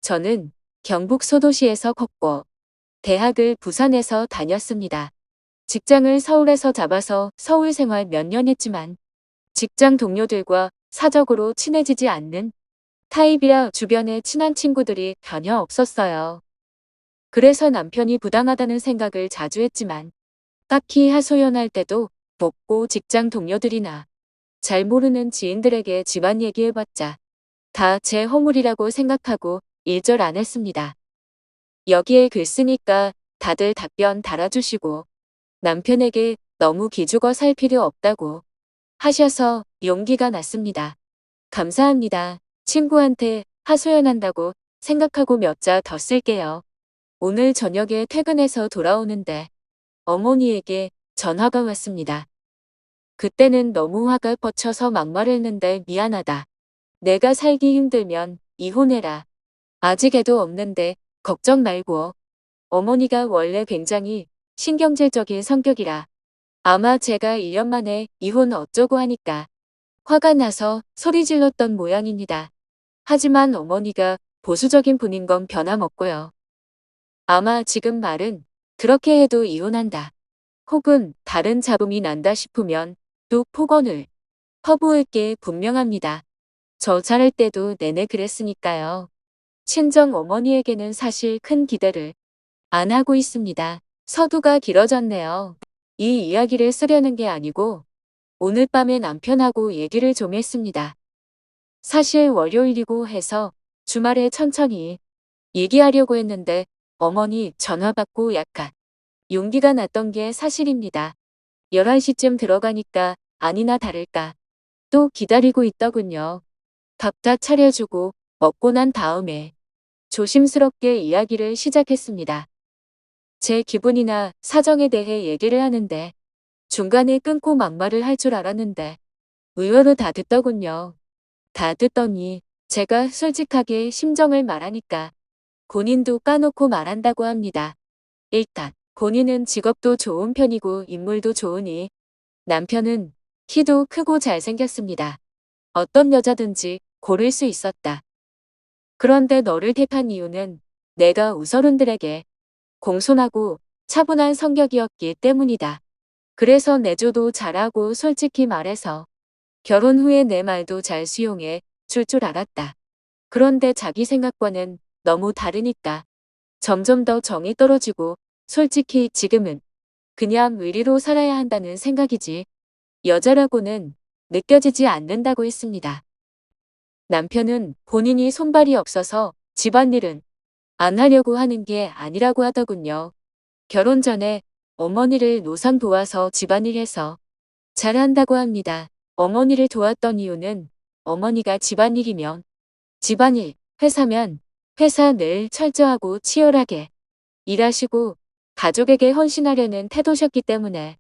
저는 경북 소도시에서 컸고 대학을 부산에서 다녔습니다. 직장을 서울에서 잡아서 서울 생활 몇 년 했지만 직장 동료들과 사적으로 친해지지 않는 타입이라 주변에 친한 친구들이 전혀 없었어요. 그래서 남편이 부당하다는 생각을 자주 했지만 딱히 하소연할 때도 없고 직장 동료들이나 잘 모르는 지인들에게 집안 얘기해봤자 다 제 허물이라고 생각하고 일절 안 했습니다. 여기에 글 쓰니까 다들 답변 달아주시고 남편에게 너무 기죽어 살 필요 없다고 하셔서 용기가 났습니다. 감사합니다. 친구한테 하소연한다고 생각하고 몇 자 더 쓸게요. 오늘 저녁에 퇴근해서 돌아오는데 어머니에게 전화가 왔습니다. 그때는 너무 화가 뻗쳐서 막말했는데 미안하다. 내가 살기 힘들면 이혼해라. 아직 애도 없는데 걱정 말고. 어머니가 원래 굉장히 신경질적인 성격이라 아마 제가 1년 만에 이혼 어쩌고 하니까 화가 나서 소리 질렀던 모양입니다. 하지만 어머니가 보수적인 분인 건 변함없고요. 아마 지금 말은 그렇게 해도 이혼한다. 혹은 다른 잡음이 난다 싶으면 또 폭언을 퍼부을 게 분명합니다. 저 자랄 때도 내내 그랬으니까요. 친정 어머니에게는 사실 큰 기대를 안 하고 있습니다. 서두가 길어졌네요. 이 이야기를 쓰려는 게 아니고 오늘 밤에 남편하고 얘기를 좀 했습니다. 사실 월요일이고 해서 주말에 천천히 얘기하려고 했는데 어머니 전화 받고 약간 용기가 났던 게 사실입니다. 11시쯤 들어가니까 아니나 다를까 또 기다리고 있더군요. 밥 다 차려주고 먹고 난 다음에 조심스럽게 이야기를 시작했습니다. 제 기분이나 사정에 대해 얘기를 하는데 중간에 끊고 막말을 할 줄 알았는데 의외로 다 듣더군요. 다 듣더니 제가 솔직하게 심정을 말하니까 본인도 까놓고 말한다고 합니다. 일단 본인은 직업도 좋은 편이고 인물도 좋으니 남편은 키도 크고 잘생겼습니다. 어떤 여자든지 고를 수 있었다. 그런데 너를 택한 이유는 내가 우서른들에게 공손하고 차분한 성격이었기 때문이다. 그래서 내조도 잘하고 솔직히 말해서 결혼 후에 내 말도 잘 수용해 줄 줄 알았다. 그런데 자기 생각과는 너무 다르니까 점점 더 정이 떨어지고 솔직히 지금은 그냥 의리로 살아야 한다는 생각이지 여자라고는 느껴지지 않는다고 했습니다. 남편은 본인이 손발이 없어서 집안일은 안 하려고 하는 게 아니라고 하더군요. 결혼 전에 어머니를 노상 도와서 집안일 해서 잘한다고 합니다. 어머니를 도왔던 이유는 어머니가 집안일이면 집안일, 회사면 회사 늘 철저하고 치열하게 일하시고 가족에게 헌신하려는 태도셨기 때문에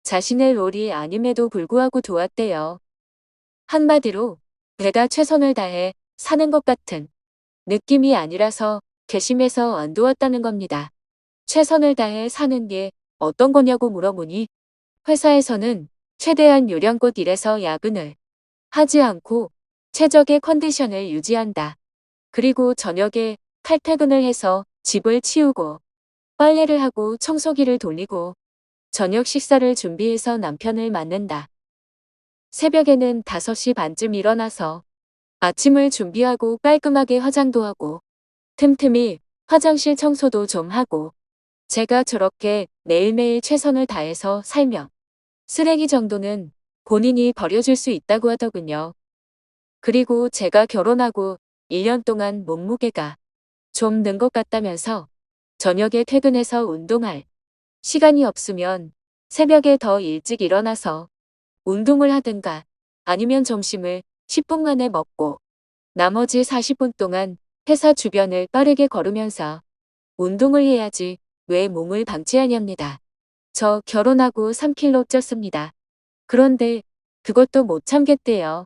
자신의 롤이 아님에도 불구하고 도왔대요. 한마디로 내가 최선을 다해 사는 것 같은 느낌이 아니라서 괘씸해서 안 도왔다는 겁니다. 최선을 다해 사는 게 어떤 거냐고 물어보니 회사에서는 최대한 요령껏 일해서 야근을 하지 않고 최적의 컨디션을 유지한다. 그리고 저녁에 칼퇴근을 해서 집을 치우고 빨래를 하고 청소기를 돌리고 저녁 식사를 준비해서 남편을 맞는다. 새벽에는 5시 반쯤 일어나서 아침을 준비하고 깔끔하게 화장도 하고 틈틈이 화장실 청소도 좀 하고 제가 저렇게 매일매일 최선을 다해서 살면 쓰레기 정도는 본인이 버려줄 수 있다고 하더군요. 그리고 제가 결혼하고 1년 동안 몸무게가 좀 는 것 같다면서 저녁에 퇴근해서 운동할 시간이 없으면 새벽에 더 일찍 일어나서 운동을 하든가 아니면 점심을 10분 만에 먹고 나머지 40분 동안 회사 주변을 빠르게 걸으면서 운동을 해야지 왜 몸을 방치하냐입니다. 저 결혼하고 3kg 쪘습니다. 그런데 그것도 못 참겠대요.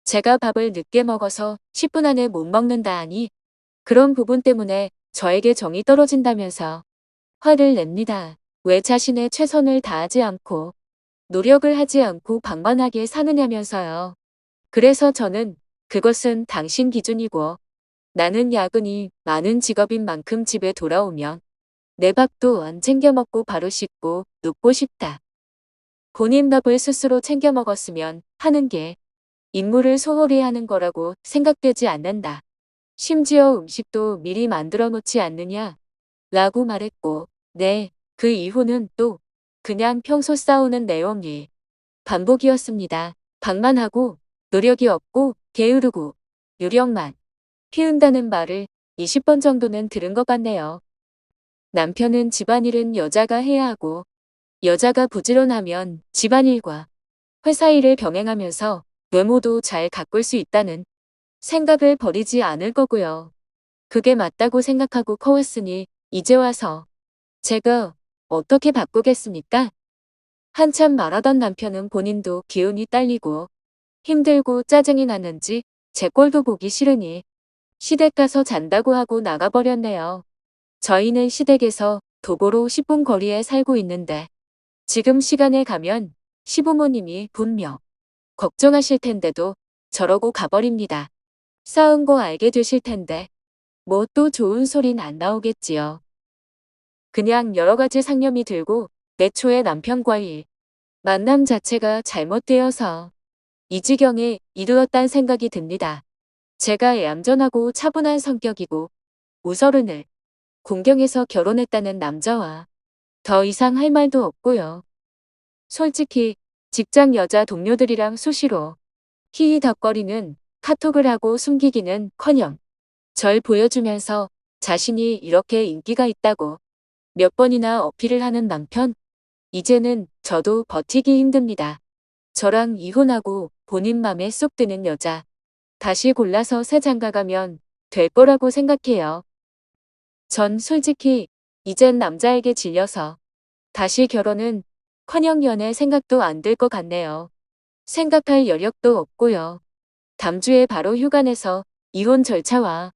제가 밥을 늦게 먹어서 10분 안에 못 먹는다 하니 그런 부분 때문에 저에게 정이 떨어진다면서 화를 냅니다. 왜 자신의 최선을 다하지 않고 노력을 하지 않고 방만하게 사느냐면서요. 그래서 저는 그것은 당신 기준이고 나는 야근이 많은 직업인 만큼 집에 돌아오면 내 밥도 안 챙겨 먹고 바로 씻고 눕고 싶다. 본인 밥을 스스로 챙겨 먹었으면 하는 게 임무를 소홀히 하는 거라고 생각되지 않는다. 심지어 음식도 미리 만들어 놓지 않느냐? 라고 말했고, 네, 그 이후는 또 그냥 평소 싸우는 내용이 반복이었습니다. 방만하고 노력이 없고 게으르고 유령만 피운다는 말을 20번 정도는 들은 것 같네요. 남편은 집안일은 여자가 해야 하고 여자가 부지런하면 집안일과 회사 일을 병행하면서 외모도 잘 가꿀 수 있다는 생각을 버리지 않을 거고요. 그게 맞다고 생각하고 커왔으니 이제 와서 제가 어떻게 바꾸겠습니까? 한참 말하던 남편은 본인도 기운이 딸리고 힘들고 짜증이 나는지 제 꼴도 보기 싫으니 시댁 가서 잔다고 하고 나가버렸네요. 저희는 시댁에서 도보로 10분 거리에 살고 있는데 지금 시간에 가면 시부모님이 분명 걱정하실 텐데도 저러고 가버립니다. 싸운 거 알게 되실 텐데 뭐 또 좋은 소린 안 나오겠지요. 그냥 여러 가지 상념이 들고 내초에 남편과의 만남 자체가 잘못되어서 이 지경에 이르렀단 생각이 듭니다. 제가 얌전하고 차분한 성격이고 우서른을 공경해서 결혼했다는 남자와 더 이상 할 말도 없고요. 솔직히 직장 여자 동료들이랑 수시로 히히덕거리는 카톡을 하고 숨기기는커녕 절 보여주면서 자신이 이렇게 인기가 있다고 몇 번이나 어필을 하는 남편. 이제는 저도 버티기 힘듭니다. 저랑 이혼하고 본인 맘에 쏙 드는 여자 다시 골라서 새 장가가면 될 거라고 생각해요. 전 솔직히 이젠 남자에게 질려서 다시 결혼은 커녕 연애 생각도 안 들 것 같네요. 생각할 여력도 없고요. 다음 주에 바로 휴가 내서 이혼 절차와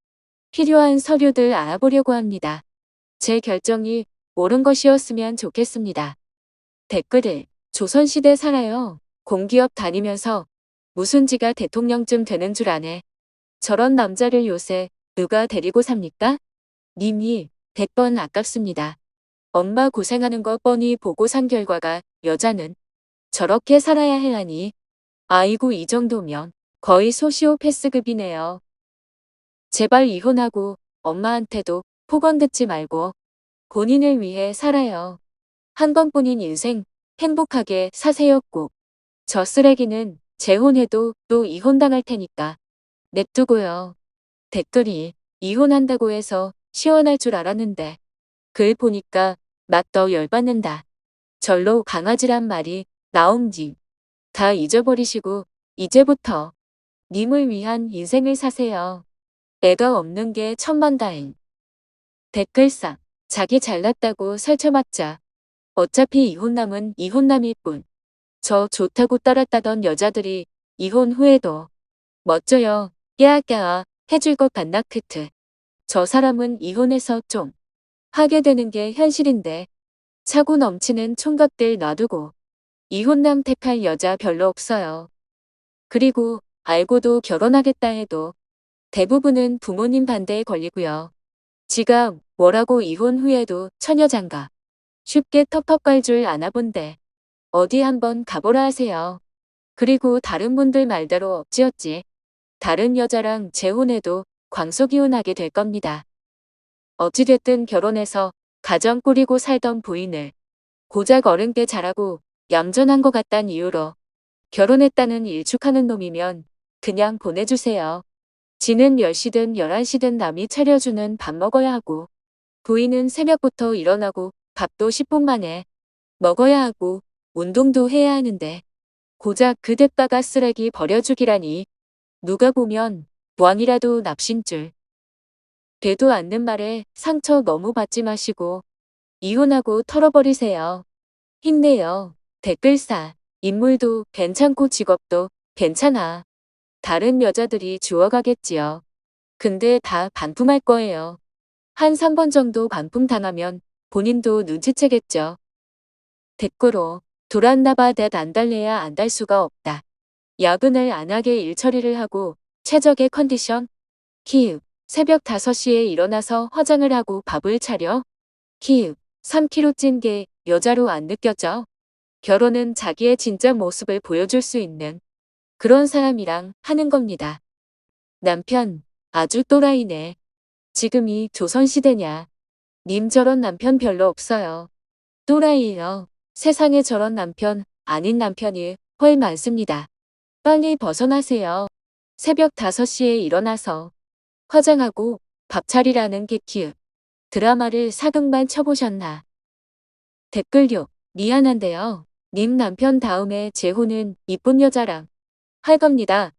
필요한 서류들 알아보려고 합니다. 제 결정이 옳은 것이었으면 좋겠습니다. 댓글을 조선시대 살아요. 공기업 다니면서 무슨 지가 대통령쯤 되는 줄 아네. 저런 남자를 요새 누가 데리고 삽니까? 님이 100번 아깝습니다. 엄마 고생하는 거 뻔히 보고 산 결과가 여자는 저렇게 살아야 해 하니 아이고 이 정도면 거의 소시오패스급이네요. 제발 이혼하고 엄마한테도 폭언 듣지 말고 본인을 위해 살아요. 한 번뿐인 인생 행복하게 사세요 꼭. 저 쓰레기는 재혼해도 또 이혼당할 테니까 냅두고요. 댓글이 이혼한다고 해서 시원할 줄 알았는데 글 보니까 막 더 열받는다. 절로 강아지란 말이 나옴지. 다 잊어버리시고 이제부터 님을 위한 인생을 사세요. 애가 없는 게 천만다행. 댓글상 자기 잘났다고 설쳐맞자. 어차피 이혼남은 이혼남일 뿐. 저 좋다고 따랐다던 여자들이 이혼 후에도 멋져요. 깨아깨아 해줄 것 같나 크트. 저 사람은 이혼해서 좀 하게 되는 게 현실인데 차고 넘치는 총각들 놔두고 이혼남 택할 여자 별로 없어요. 그리고 알고도 결혼하겠다 해도 대부분은 부모님 반대에 걸리고요. 지가 뭐라고 이혼 후에도 처녀장가 쉽게 텁텁 갈 줄 아나 본데 어디 한번 가보라 하세요. 그리고 다른 분들 말대로 어찌어찌 다른 여자랑 재혼해도 광속이혼하게 될 겁니다. 어찌됐든 결혼해서 가정 꾸리고 살던 부인을 고작 어른께 잘하고 얌전한 것 같단 이유로 결혼했다는 일축하는 놈이면 그냥 보내주세요. 지는 10시든 11시든 남이 차려주는 밥 먹어야 하고 부인은 새벽부터 일어나고 밥도 10분 만에 먹어야 하고 운동도 해야 하는데 고작 그 대가가 쓰레기 버려주기라니 누가 보면 왕이라도 납신 줄. 되도 않는 말에 상처 너무 받지 마시고 이혼하고 털어버리세요. 힘내요. 댓글사. 인물도 괜찮고 직업도 괜찮아. 다른 여자들이 주워가겠지요. 근데 다 반품할 거예요. 한 3번 정도 반품 당하면 본인도 눈치채겠죠. 댓글로 돌았나봐 댓 안 달래야 안 달 수가 없다. 야근을 안 하게 일 처리를 하고 최적의 컨디션 키읔 새벽 5시에 일어나서 화장을 하고 밥을 차려? 키읔. 3kg 찐 게 여자로 안 느껴져? 결혼은 자기의 진짜 모습을 보여줄 수 있는 그런 사람이랑 하는 겁니다. 남편, 아주 또라이네. 지금이 조선시대냐. 님 저런 남편 별로 없어요. 또라이요. 세상에 저런 남편, 아닌 남편이 훨 많습니다. 빨리 벗어나세요. 새벽 5시에 일어나서 화장하고 밥 차리라는 게 키읔. 드라마를 사극만 쳐보셨나. 댓글요. 미안한데요. 님 남편 다음에 재혼은 이쁜 여자랑 할 겁니다.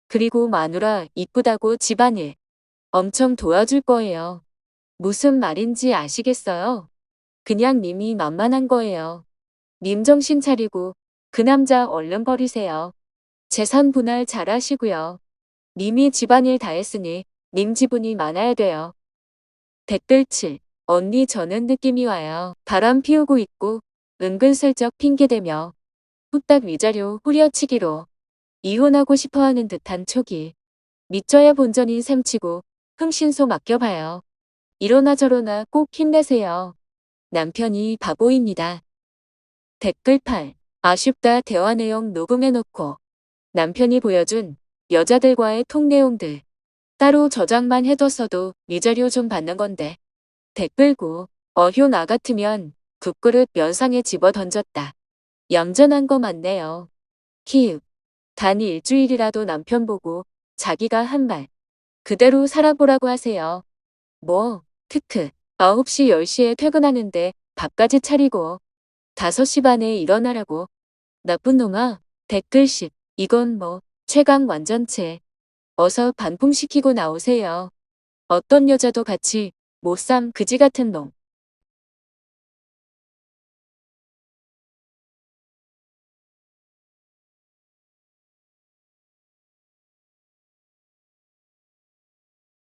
그리고 마누라 이쁘다고 집안일 엄청 도와줄 거예요. 무슨 말인지 아시겠어요? 그냥 님이 만만한 거예요. 님 정신 차리고 그 남자 얼른 버리세요. 재산 분할 잘 하시고요. 님이 집안일 다 했으니 님 지분이 많아야 돼요. 댓글 7. 언니 저는 느낌이 와요. 바람 피우고 있고 은근슬쩍 핑계대며 후딱 위자료 후려치기로 이혼하고 싶어하는 듯한 촉이 믿져야 본전인 셈치고 흥신소 맡겨봐요. 이러나 저러나 꼭 힘내세요. 남편이 바보입니다. 댓글 8. 아쉽다 대화 내용 녹음해놓고 남편이 보여준 여자들과의 통 내용들 따로 저장만 해뒀어도 위자료 좀 받는 건데. 댓글 9. 어휴 나 같으면 국그릇 면상에 집어 던졌다. 얌전한 거 맞네요. 키읔. 단 일주일이라도 남편 보고 자기가 한 말 그대로 살아보라고 하세요. 뭐, 크크. 9시 10시에 퇴근하는데 밥까지 차리고 5시 반에 일어나라고. 나쁜 놈아. 댓글 10. 이건 뭐 최강 완전체. 어서 반품시키고 나오세요. 어떤 여자도 같이 못 삼 그지 같은 놈.